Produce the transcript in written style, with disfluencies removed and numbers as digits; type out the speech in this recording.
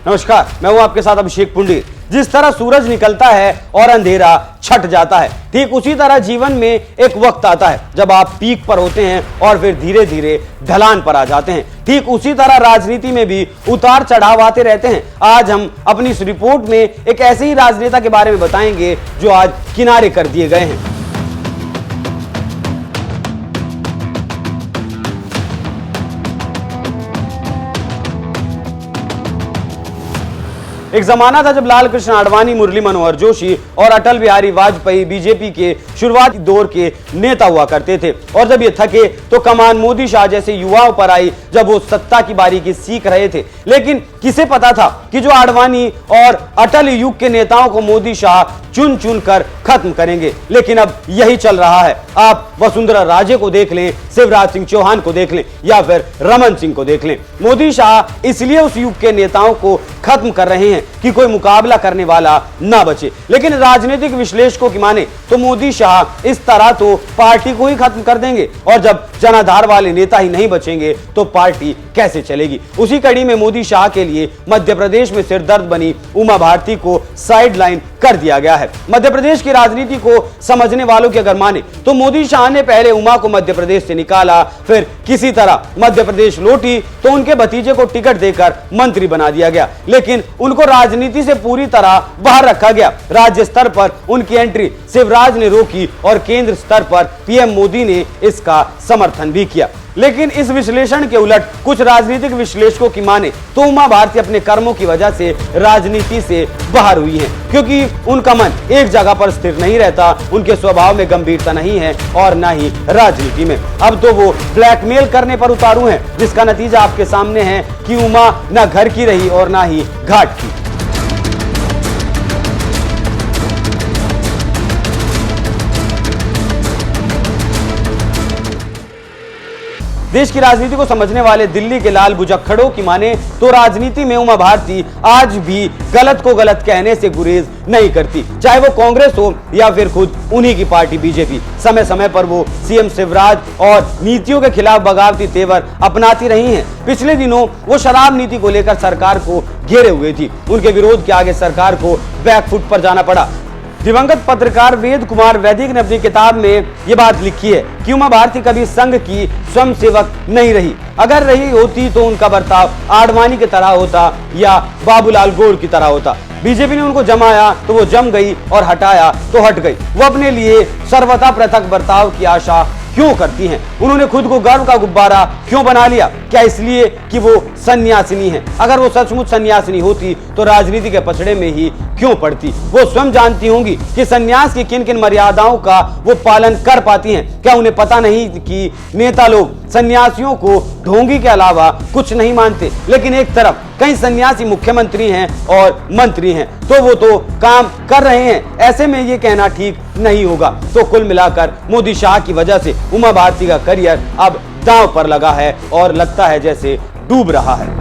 नमस्कार, मैं हूं आपके साथ अभिषेक पुंडीर। जिस तरह सूरज निकलता है और अंधेरा छट जाता है, ठीक उसी तरह जीवन में एक वक्त आता है जब आप पीक पर होते हैं और फिर धीरे धीरे ढलान पर आ जाते हैं। ठीक उसी तरह राजनीति में भी उतार चढ़ाव आते रहते हैं। आज हम अपनी इस रिपोर्ट में एक ऐसे ही राजनेता के बारे में बताएंगे जो आज किनारे कर दिए गए हैं। एक जमाना था जब लाल कृष्ण आडवाणी, मुरली मनोहर जोशी और अटल बिहारी वाजपेयी बीजेपी के शुरुआती दौर के नेता हुआ करते थे। और जब ये थके तो कमान मोदी शाह जैसे युवाओं पर आई जब वो सत्ता की बारीकी सीख रहे थे। लेकिन किसे पता था कि जो आडवाणी और अटल युग के नेताओं को मोदी शाह चुन चुन कर खत्म करेंगे। लेकिन अब यही चल रहा है। आप वसुंधरा राजे को देख लें, शिवराज सिंह चौहान को देख लें या फिर रमन सिंह को देख लें। मोदी शाह इसलिए उस युग के नेताओं को खत्म कर रहे हैं कि कोई मुकाबला करने वाला ना बचे। लेकिन राजनीतिक विश्लेषकों की माने तो मोदी शाह इस तरह तो पार्टी को ही खत्म कर देंगे, और जब जनाधार वाले नेता ही नहीं बचेंगे तो पार्टी कैसे चलेगी। उसी कड़ी में मोदी शाह के लिए मध्य प्रदेश में सिरदर्द बनी उमा भारती को साइडलाइन कर दिया गया है। मध्य प्रदेश की राजनीति को समझने वालों की अगर माने तो मोदी शाह ने पहले उमा को मध्य प्रदेश से निकाला, फिर किसी तरह मध्य प्रदेश लौटी तो उनके भतीजे को टिकट देकर मंत्री बना दिया गया। लेकिन उनको राजनीति से पूरी तरह बाहर रखा गया। राज्य स्तर पर उनकी एंट्री शिवराज ने रोकी और केंद्र स्तर पर पीएम मोदी ने इसका समर्थन भी किया। लेकिन इस विश्लेषण के उलट कुछ राजनीतिक विश्लेषकों की माने तो उमा भारती अपने कर्मों की वजह से राजनीति से बाहर हुई हैं, क्योंकि उनका मन एक जगह पर स्थिर नहीं रहता, उनके स्वभाव में गंभीरता नहीं है और न ही राजनीति में। अब तो वो ब्लैकमेल करने पर उतारू हैं, जिसका नतीजा आपके सामने है कि उमा न घर की रही और न ही घाट की। देश की राजनीति को समझने वाले दिल्ली के लाल बुजक्खड़ों की माने तो राजनीति में उमा भारती आज भी गलत को गलत कहने से गुरेज नहीं करती, चाहे वो कांग्रेस हो या फिर खुद उन्हीं की पार्टी बीजेपी। समय समय पर वो सीएम शिवराज और नीतियों के खिलाफ बगावती तेवर अपनाती रही हैं। पिछले दिनों वो शराब नीति को लेकर सरकार को घेरे हुए थी। उनके विरोध के आगे सरकार को बैकफुट पर जाना पड़ा। दिवंगत पत्रकार वेद कुमार वैदिक ने अपनी किताब में ये बात लिखी है कि उमा भारती कभी संघ की स्वयंसेवक नहीं रही। अगर रही होती तो उनका बर्ताव आडवाणी की तरह होता या बाबूलाल गौर की तरह होता। बीजेपी ने उनको जमाया तो वो जम गई और हटाया तो हट गई। वो अपने लिए सर्वथा पृथक बर्ताव की आशा क्यों करती हैं? उन्होंने खुद को गर्व का गुब्बारा क्यों बना लिया? क्या इसलिए कि वो सन्यासिनी है? अगर वो सचमुच सन्यासिनी होती तो राजनीति के पछड़े में ही क्यों पड़ती? वो स्वयं जानती होंगी कि सन्यास की किन किन मर्यादाओं का वो पालन कर पाती हैं। क्या उन्हें पता नहीं कि नेता लोग सन्यासियों को ढोंगी के अलावा कुछ नहीं मानते? लेकिन एक तरफ कई सन्यासी मुख्यमंत्री हैं और मंत्री हैं, तो वो तो काम कर रहे हैं। ऐसे में ये कहना ठीक नहीं होगा। तो कुल मिलाकर मोदी शाह की वजह से उमा भारती का करियर अब दांव पर लगा है और लगता है जैसे डूब रहा है।